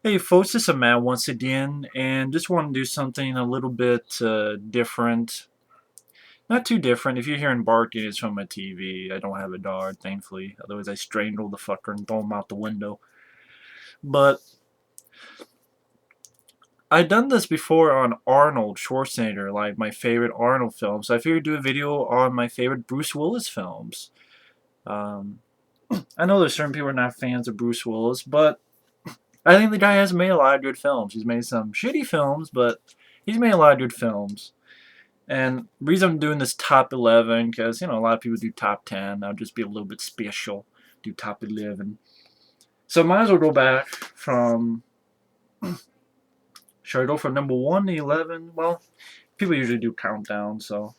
Hey folks, this is Matt once again, and just want to do something a little bit different. Not too different. If you're hearing barking, it's from my TV. I don't have a dog, thankfully. Otherwise, I strangle the fucker and throw him out the window. But I've done this before on Arnold Schwarzenegger, like my favorite Arnold films. So I figured I'd do a video on my favorite Bruce Willis films. Um, I know there's certain people who are not fans of Bruce Willis, but I think the guy has made a lot of good films. He's made some shitty films, but he's made a lot of good films. And the reason I'm doing this top 11, because, a lot of people do top 10. I'll just be a little bit special, do top 11. So I might as well go back from, should I go from number 1 to 11? Well, people usually do countdown, so.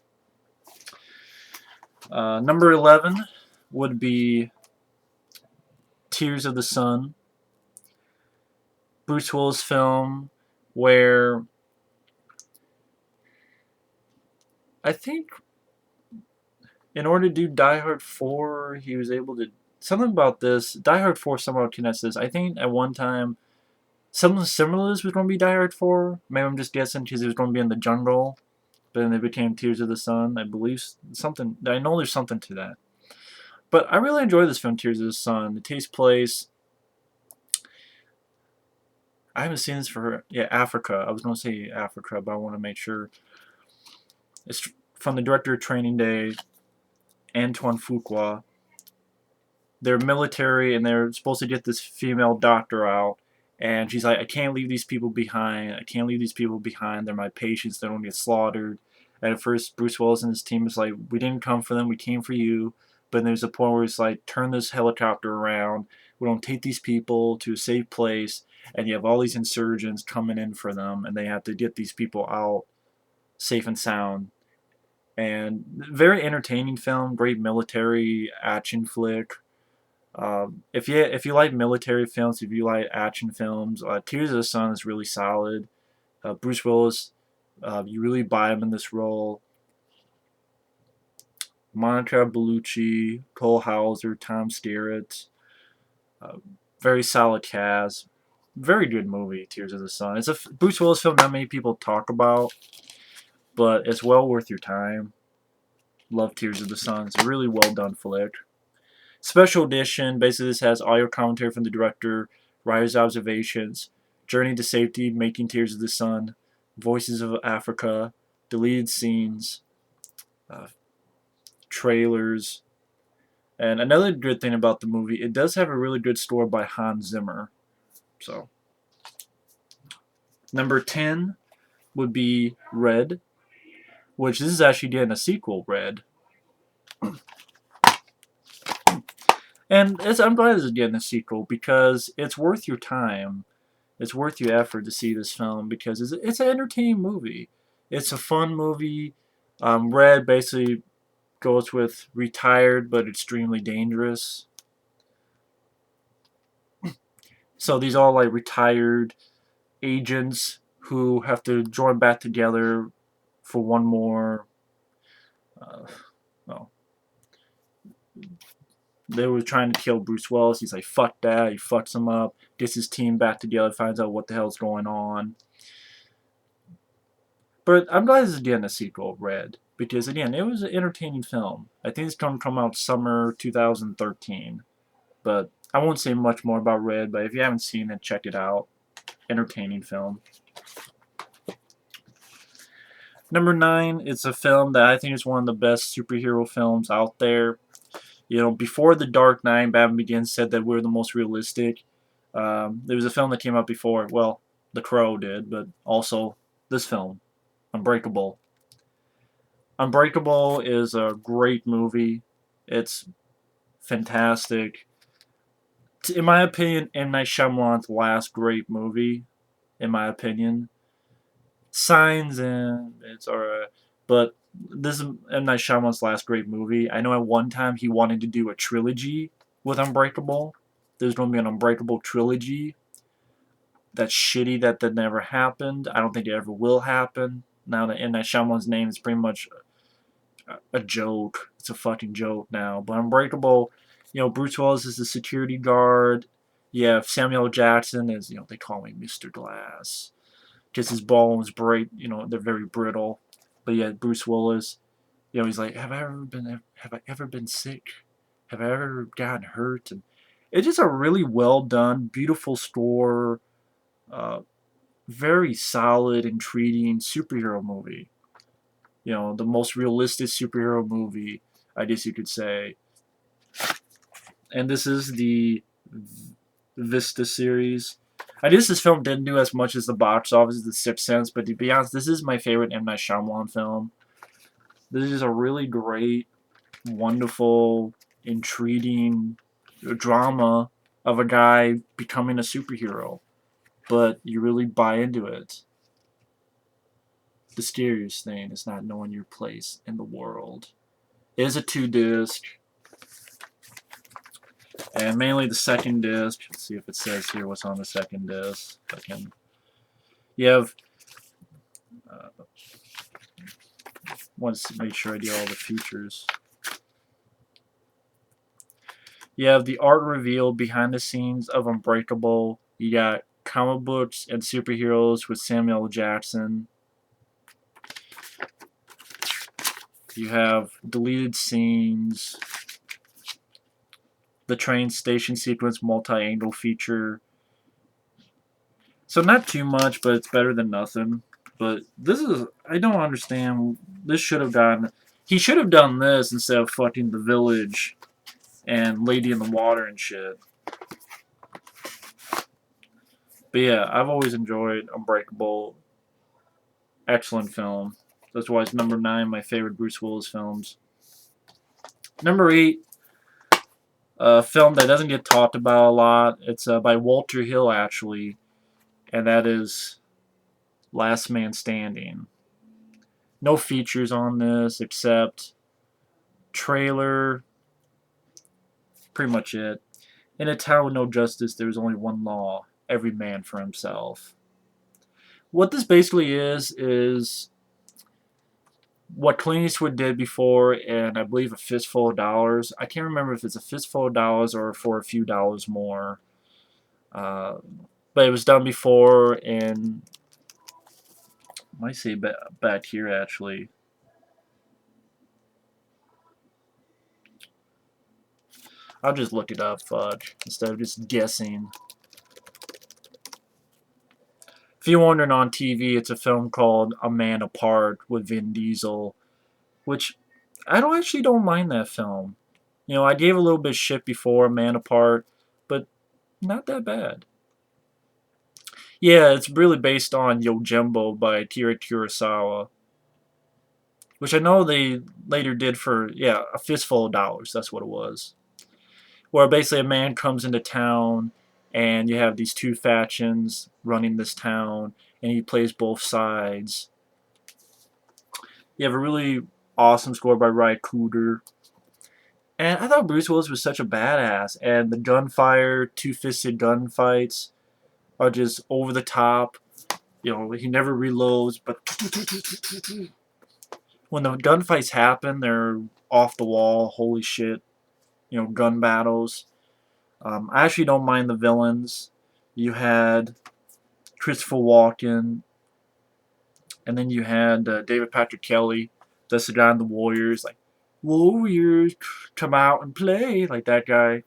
Number 11 would be Tears of the Sun. Bruce Willis film where I think in order to do Die Hard 4, he was able to. Something about this. Die Hard 4 somehow connects this. I think at one time, something similar was going to be Die Hard 4. Maybe I'm just guessing because it was going to be in the jungle. But then it became Tears of the Sun. I believe something. I know there's something to that. But I really enjoy this film, Tears of the Sun. It takes place. I haven't seen this for. Yeah, Africa. I was going to say Africa, but I want to make sure. It's from the director of Training Day, Antoine Fuqua. They're military and they're supposed to get this female doctor out, and she's like, I can't leave these people behind. I can't leave these people behind. They're my patients. They don't get slaughtered. And at first, Bruce Willis and his team is like, we didn't come for them. We came for you. But there's a point where it's like, turn this helicopter around. We don't take these people to a safe place. And you have all these insurgents coming in for them, and they have to get these people out safe and sound. And very entertaining film, great military action flick. If you like military films, if you like action films, Tears of the Sun is really solid. Bruce Willis, you really buy him in this role. Monica Bellucci, Cole Hauser, Tom Skerritt, uh, very solid cast. Very good movie, Tears of the Sun. It's a Bruce Willis film not many people talk about, but it's well worth your time. Love Tears of the Sun. It's a really well done flick. Special edition, basically this has audio commentary from the director, writer's observations, journey to safety, making Tears of the Sun, voices of Africa, deleted scenes, uh, trailers. And another good thing about the movie, it does have a really good score by Hans Zimmer. So, number 10 would be Red, which this is actually getting a sequel, Red. And I'm glad it's getting a sequel because it's worth your time. It's worth your effort to see this film because it's an entertaining movie. It's a fun movie. Red basically goes with retired but extremely dangerous. So these all like retired agents who have to join back together for one more. Uh, well, they were trying to kill Bruce Willis. He's like, fuck that. He fucks him up. Gets his team back together. Finds out what the hell's going on. But I'm glad this is getting a sequel, Red, because again, it was an entertaining film. I think it's going to come out summer 2013. But I won't say much more about Red, but if you haven't seen it, check it out. Entertaining film. Number 9, it's a film that I think is one of the best superhero films out there. Before The Dark Knight, Batman Begins said that we're the most realistic. There was a film that came out before. Well, The Crow did, but also this film, Unbreakable. Unbreakable is a great movie. It's fantastic. In my opinion, M. Night Shyamalan's last great movie, in my opinion. Signs and it's alright, but this is M. Night Shyamalan's last great movie. I know at one time he wanted to do a trilogy with Unbreakable. There's going to be an Unbreakable trilogy. That's shitty that never happened. I don't think it ever will happen. Now that M. Night Shyamalan's name is pretty much a joke. It's a fucking joke now. But Unbreakable, Bruce Willis is the security guard. Yeah, Samuel Jackson is, they call me Mr. Glass. Just his bones break, they're very brittle. But yeah, Bruce Willis, he's like, have I ever been sick? Have I ever gotten hurt? And it's just a really well done, beautiful score, uh, very solid, intriguing superhero movie. The most realistic superhero movie, I guess you could say. And this is the Vista series. I guess this film didn't do as much as the box office as The Sixth Sense, but to be honest, this is my favorite M. Night Shyamalan film. This is a really great, wonderful, intriguing drama of a guy becoming a superhero, but you really buy into it. The scariest thing is not knowing your place in the world. It is a 2 disc, and mainly the second disc. Let's see if it says here what's on the second disc. You have. Want to make sure I do all the features. You have the art reveal behind the scenes of Unbreakable. You got comic books and superheroes with Samuel Jackson. You have deleted scenes. The train station sequence multi-angle feature. So not too much, but it's better than nothing. But this is, I don't understand. This should have gotten, he should have done this instead of fucking The Village and Lady in the Water and shit. But yeah, I've always enjoyed Unbreakable. Excellent film. That's why it's number 9, my favorite Bruce Willis films. Number 8, a film that doesn't get talked about a lot. It's by Walter Hill, actually, and that is Last Man Standing. No features on this except trailer, pretty much it. In a town with no justice, there is only one law, every man for himself. What this basically is what Clint Eastwood did before, and I believe A Fistful of Dollars. I can't remember if it's A Fistful of Dollars or for a few dollars more. But it was done before, and I might say back here actually. I'll just look it up, fudge, instead of just guessing. If you're wondering, on TV, it's a film called A Man Apart with Vin Diesel, which I don't mind that film. I gave a little bit of shit before A Man Apart, but not that bad. Yeah, it's really based on Yojimbo by Akira Kurosawa, which I know they later did for, yeah, A Fistful of Dollars. That's what it was. Where basically a man comes into town and you have these two factions running this town and he plays both sides. You have a really awesome score by Ry Cooder. And I thought Bruce Willis was such a badass, and the gunfire, two-fisted gunfights are just over the top. He never reloads, but when the gunfights happen, they're off the wall. Holy shit. Gun battles. I actually don't mind the villains. You had Christopher Walken, and then you had David Patrick Kelly. That's the guy in the Warriors. Like, Warriors, come out and play. Like that guy.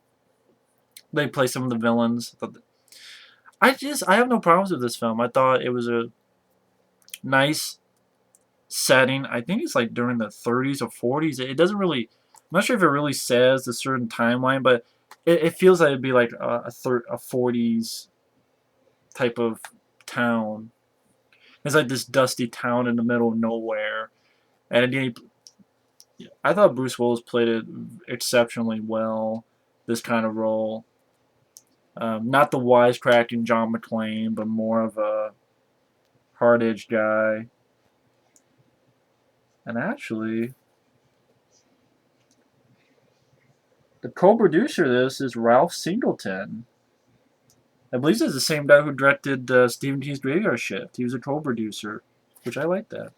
They play some of the villains. I have no problems with this film. I thought it was a nice setting. I think it's like during the 30s or 40s. It doesn't really, I'm not sure if it really says a certain timeline, but it feels like it'd be like a 40s type of town. It's like this dusty town in the middle of nowhere. And again, I thought Bruce Willis played it exceptionally well, this kind of role. Not the wisecracking John McClane, but more of a hard-edged guy. And actually, the co-producer of this is Ralph Singleton. I believe this is the same guy who directed Stephen King's Graveyard Shift. He was a co-producer, which I like that.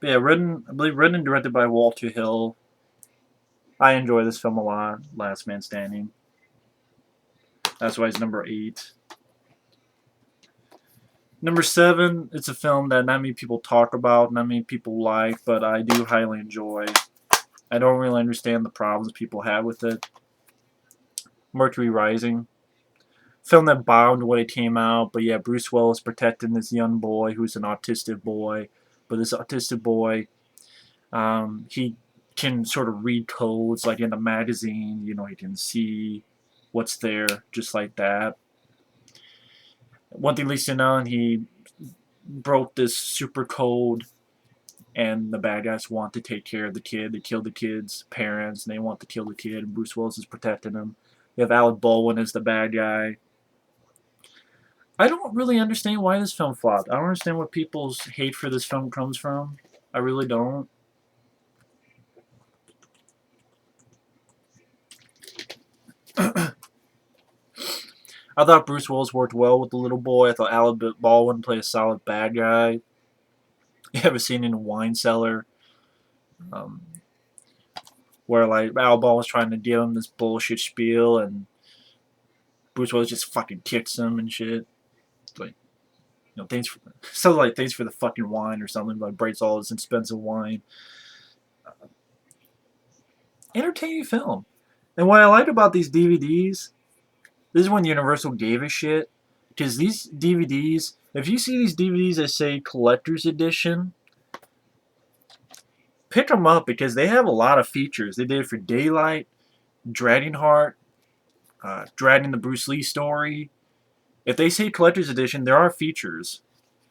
But yeah, I believe written and directed by Walter Hill. I enjoy this film a lot. Last Man Standing. That's why it's number 8. Number 7, it's a film that not many people talk about, not many people like, but I do highly enjoy. I don't really understand the problems people have with it. Mercury Rising. Film that bombed when it came out, but yeah, Bruce Willis protecting this young boy who's an autistic boy. But this autistic boy, he can sort of read codes, like in a magazine. You know, he can see what's there, just like that. One thing leads to another, he broke this super code, and the bad guys want to take care of the kid. They kill the kid's parents, and they want to kill the kid, and Bruce Willis is protecting him. You have Alec Baldwin as the bad guy. I don't really understand why this film flopped. I don't understand where people's hate for this film comes from. I really don't. I thought Bruce Willis worked well with the little boy. I thought Alec Baldwin played a solid bad guy. You have a scene in a wine cellar um, where like Alec Baldwin was trying to give him this bullshit spiel, and Bruce Willis just fucking kicks him and shit. Like, thanks for thanks for the fucking wine or something. Like breaks all this expensive wine. Entertaining film. And what I like about these DVDs, this is when Universal gave a shit. Because these DVDs, if you see these DVDs that say collector's edition, pick them up because they have a lot of features. They did it for Daylight, Dragging Heart, Dragging the Bruce Lee story. If they say collector's edition, there are features.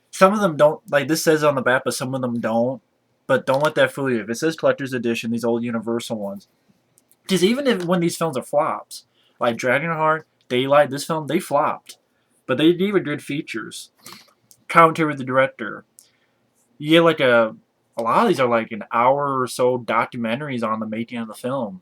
Some of them don't, like this says on the back, but some of them don't. But don't let that fool you. If it says collector's edition, these old Universal ones, because even if when these films are flops, like Dragon Heart, Daylight, this film, they flopped. But they gave it good features. Commentary with the director. You get like a lot of these are like an hour or so documentaries on the making of the film.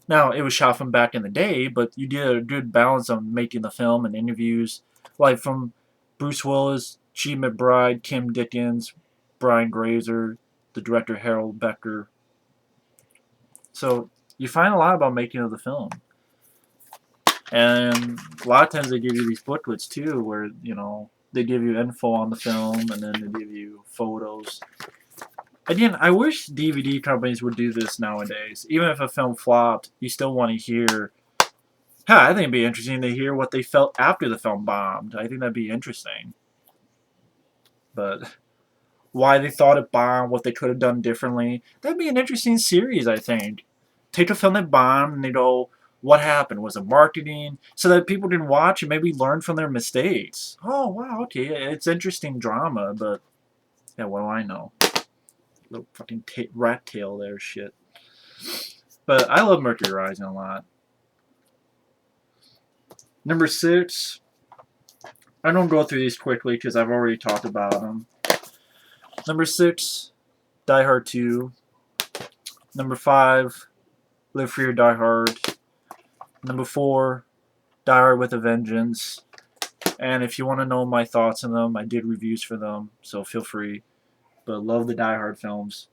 Now, it was shot from back in the day, but you did a good balance on making the film and interviews. Like from Bruce Willis, G. McBride, Kim Dickens, Brian Grazer, the director Harold Becker. So you find a lot about making of the film. And a lot of times they give you these booklets too, where, they give you info on the film and then they give you photos. Again, I wish DVD companies would do this nowadays. Even if a film flopped, you still want to hear. I think it'd be interesting to hear what they felt after the film bombed. I think that'd be interesting. But why they thought it bombed, what they could have done differently, that'd be an interesting series, I think. Take a film that bombed and they go, what happened? Was it marketing? So that people can watch and maybe learn from their mistakes. Oh, wow, okay. It's interesting drama, but yeah, what do I know? Little fucking rat tail there, shit. But I love Mercury Rising a lot. Number 6. I don't go through these quickly because I've already talked about them. Number 6, Die Hard 2. Number 5, Live Free or Die Hard. Number 4, Die Hard with a Vengeance. And if you want to know my thoughts on them, I did reviews for them, so feel free. But love the Die Hard films.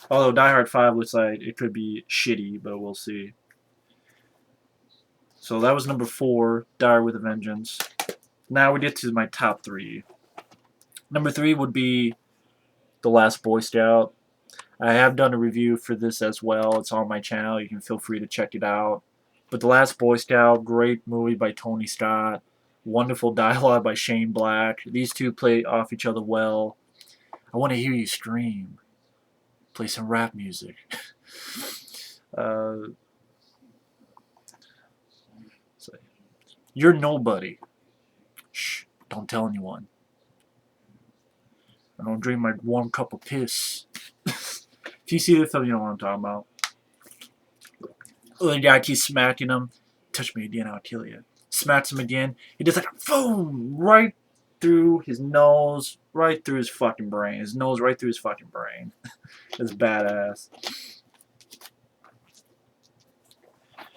Although Die Hard 5 looks like it could be shitty, but we'll see. So that was number 4, Die Hard with a Vengeance. Now we get to my top 3. Number 3 would be The Last Boy Scout. I have done a review for this as well. It's on my channel. You can feel free to check it out. But The Last Boy Scout, great movie by Tony Scott. Wonderful dialogue by Shane Black. These two play off each other well. I want to hear you scream. Play some rap music. You're nobody. Shh, don't tell anyone. I don't drink my warm cup of piss. If you see the film, you know what I'm talking about. The guy keeps smacking him. Touch me again, I'll kill you. Smacks him again. He does like a boom right through his nose, right through his fucking brain. His nose right through his fucking brain. It's badass.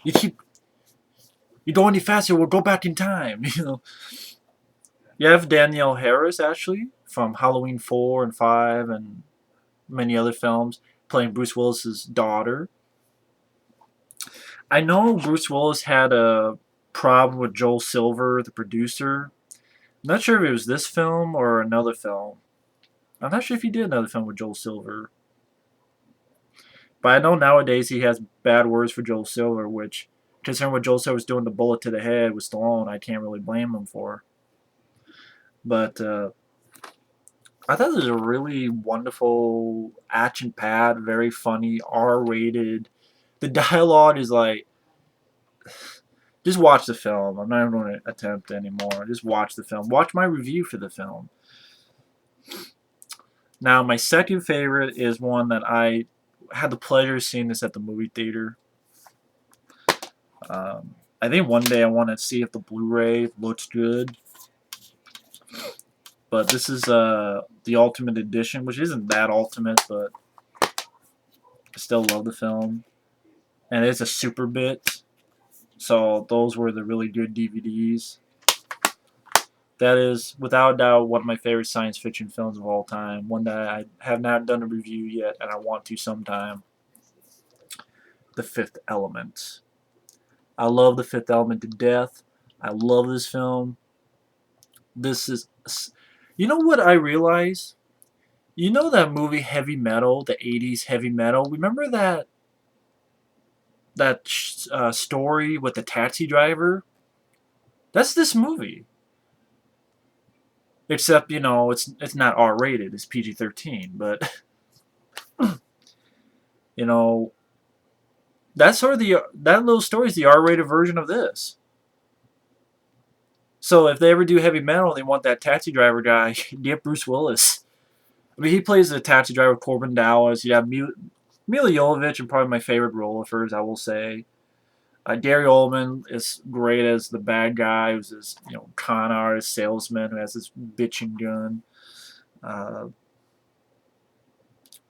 You go any faster, we'll go back in time. You have Danielle Harris actually from Halloween 4 and 5 and many other films playing Bruce Willis's daughter. I know Bruce Willis had a problem with Joel Silver, the producer. I'm not sure if it was this film or another film. I'm not sure if he did another film with Joel Silver. But I know nowadays he has bad words for Joel Silver, which, considering what Joel Silver's doing the bullet to the head with Stallone, I can't really blame him for. But I thought it was a really wonderful action pad, very funny, R-rated. The dialogue is like, just watch the film. I'm not even going to attempt anymore. Just watch the film. Watch my review for the film. Now, my second favorite is one that I had the pleasure of seeing this at the movie theater. I think one day I want to see if the Blu-ray looks good. But this is the Ultimate Edition, which isn't that ultimate, but I still love the film. And it's a super bit. So those were the really good DVDs. That is, without a doubt, one of my favorite science fiction films of all time. One that I have not done a review yet, and I want to sometime. The Fifth Element. I love The Fifth Element to death. I love this film. This is... You know what I realize? You know that movie Heavy Metal, the 80s Heavy Metal? Remember that story with the taxi driver? That's this movie. Except, you know, it's not R-rated. It's PG-13. But, you know, that's sort of that little story is the R-rated version of this. So if they ever do Heavy Metal and they want that taxi driver guy, get Bruce Willis. I mean, he plays the taxi driver Corbin Dallas. You have Mila Jovovich, and probably my favorite role of hers, I will say. Gary Oldman is great as the bad guy, who's this con artist salesman who has this bitching gun.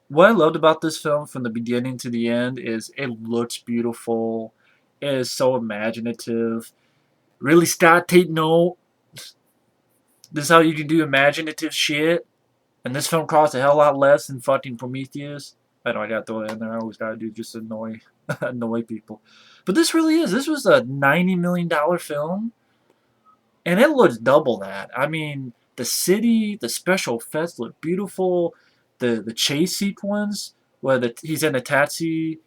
What I loved about this film from the beginning to the end is it looks beautiful. It is so imaginative. Really, Scott, take note. This is how you can do imaginative shit. And this film costs a hell of a lot less than fucking Prometheus. I know I gotta throw that in there. I always gotta do just annoy people. But this really is. This was a $90 million film. And it looks double that. I mean, the city, the special effects look beautiful. The chase sequence where he's in a taxi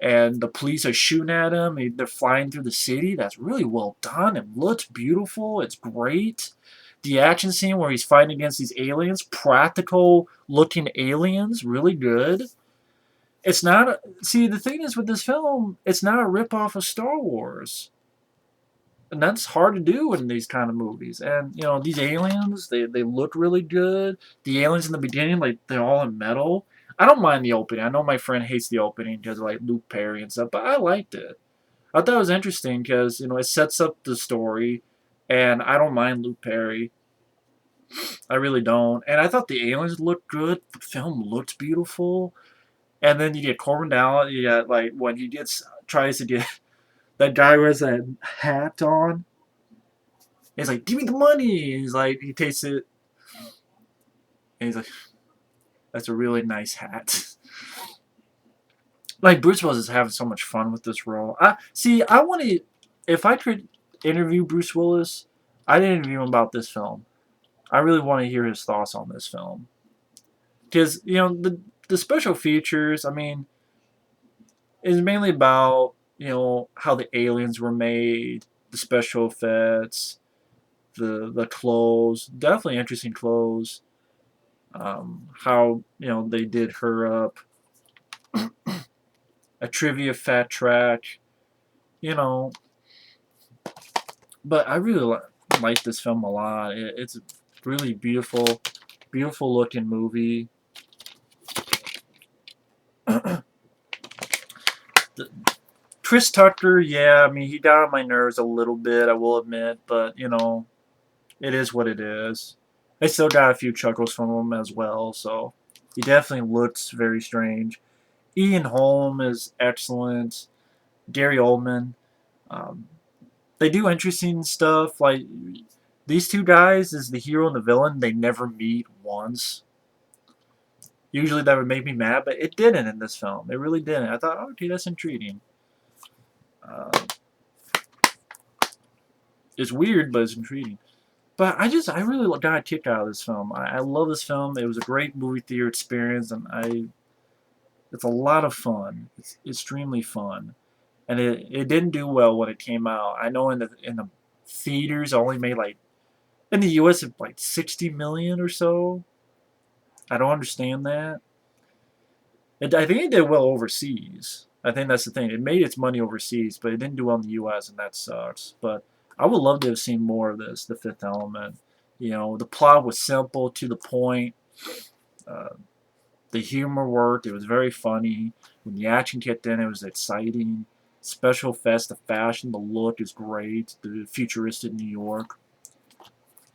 and the police are shooting at him. They're flying through the city. That's really well done. It looks beautiful. It's great. The action scene where he's fighting against these aliens, practical looking aliens, really good. It's not. See, the thing is with this film, it's not a ripoff of Star Wars. And that's hard to do in these kind of movies. And, these aliens, they look really good. The aliens in the beginning, like, they're all in metal. I don't mind the opening. I know my friend hates the opening because of, like, Luke Perry and stuff, but I liked it. I thought it was interesting because, it sets up the story, and I don't mind Luke Perry. I really don't. And I thought the aliens looked good. The film looked beautiful. And then you get Corbin Dallas. You got, like, when he tries to get... That guy wears that hat on. He's like, give me the money. And he's like, he takes it. And he's like, that's a really nice hat. Like, Bruce Willis is having so much fun with this role. I want to, if I could interview Bruce Willis, I'd interview him about this film. I really want to hear his thoughts on this film. Because, the special features, I mean, is mainly about how the aliens were made, the special effects, the clothes, definitely interesting clothes. How they did her up, a trivia fat track, But I really like this film a lot. It's a really beautiful looking movie. Chris Tucker, yeah, I mean, he got on my nerves a little bit, I will admit, but, it is what it is. I still got a few chuckles from him as well, so he definitely looks very strange. Ian Holm is excellent. Gary Oldman. They do interesting stuff, like, these two guys is the hero and the villain. They never meet once. Usually that would make me mad, but it didn't in this film. It really didn't. I thought, okay, that's intriguing. Uh, it's weird, but it's intriguing. But I really got a kick out of this film. I love this film. It was a great movie theater experience, and it's a lot of fun. It's extremely fun, and it didn't do well when it came out. I know in the theaters it only made like in the U.S. like 60 million or so. I don't understand that. I think it did well overseas. I think that's the thing. It made its money overseas, but it didn't do well in the U.S., and that sucks. But I would love to have seen more of this, The Fifth Element. You know, the plot was simple, to the point. Uh, the humor worked. It was very funny. When the action kicked in, it was exciting. Special effects, the fashion, the look is great. The futuristic New York.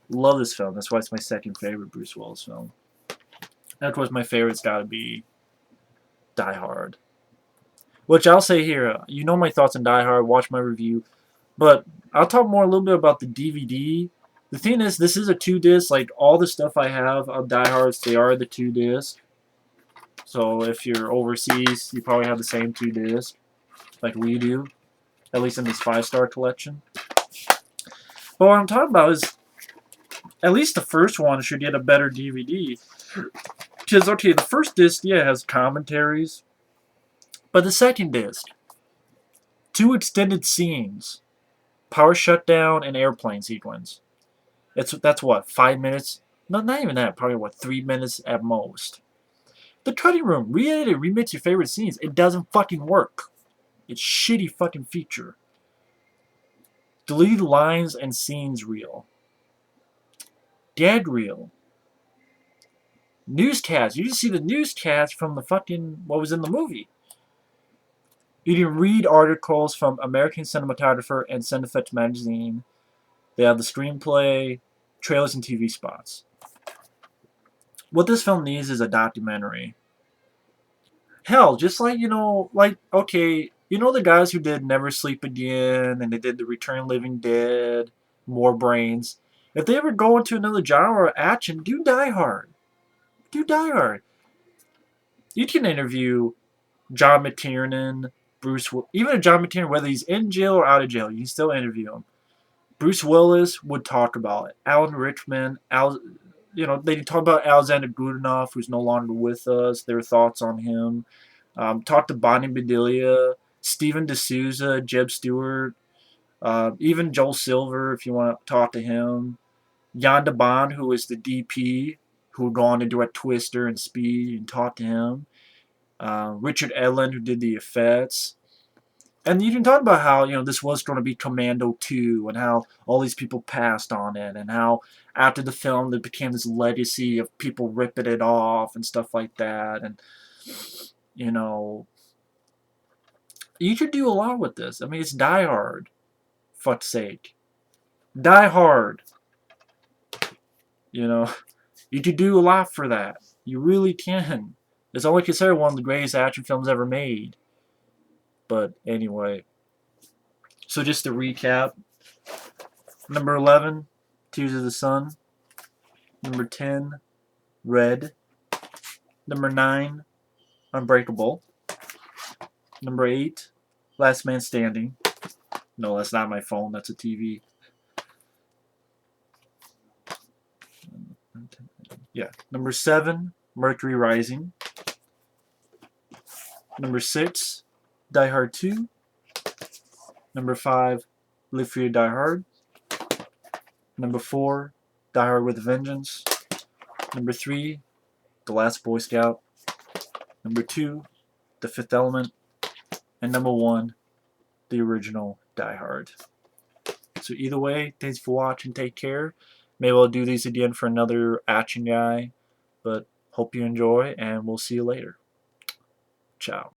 Love this film. That's why it's my second favorite Bruce Willis film. And of course, my favorite's got to be Die Hard. Which I'll say here, you know my thoughts on Die Hard, watch my review. But I'll talk more a little bit about the DVD. The thing is, this is a 2-disc. Like, all the stuff I have of Die Hards, they are the 2-disc. So if you're overseas, you probably have the same 2-disc, like we do. At least in this 5-star collection. But what I'm talking about is, at least the first one should get a better DVD. Because, okay, the first disc, yeah, has commentaries. But the second disc, 2 extended scenes, power shutdown and airplane sequence. That's what, 5 minutes? No, not even that. Probably what, 3 minutes at most. The cutting room, re-edit it, remix your favorite scenes. It doesn't fucking work. It's shitty fucking feature. Deleted lines and scenes reel. Gag reel. Newscast. You just see the newscast from the fucking what was in the movie. You can read articles from American Cinematographer and Cinefetch magazine. They have the screenplay, trailers, and TV spots. What this film needs is a documentary. Hell, just like, like, okay, you know the guys who did Never Sleep Again, and they did The Return Living Dead, More Brains. If they ever go into another genre of action, do Die Hard. Do Die Hard. You can interview John McTiernan, even John McTiernan, whether he's in jail or out of jail, you can still interview him. Bruce Willis would talk about it. Alan Rickman, they talk about Alexander Goodenough, who's no longer with us, their thoughts on him. Talk to Bonnie Bedelia, Steven D'Souza, Jeb Stewart, even Joel Silver, if you want to talk to him. Jan de Bond, who is the DP, who would go on to direct Twister and Speed, and talk to him. Richard Edlund, who did the effects. And you can talk about how, this was going to be Commando 2, and how all these people passed on it, and how after the film it became this legacy of people ripping it off and stuff like that. And, you could do a lot with this. I mean, it's Die Hard. Fuck's sake. Die Hard. You could do a lot for that. You really can. It's only considered one of the greatest action films ever made. But anyway. So just to recap. Number 11, Tears of the Sun. Number 10, Red. Number 9, Unbreakable. Number 8, Last Man Standing. No, that's not my phone. That's a TV. Yeah. Number 7, Mercury Rising. Number 6, Die Hard 2. Number 5, Live Free or Die Hard. Number 4, Die Hard with a Vengeance. Number 3, The Last Boy Scout. Number 2, The Fifth Element. And number 1, the original Die Hard. So either way, thanks for watching. Take care. Maybe I'll do these again for another action guy. But hope you enjoy, and we'll see you later. Ciao.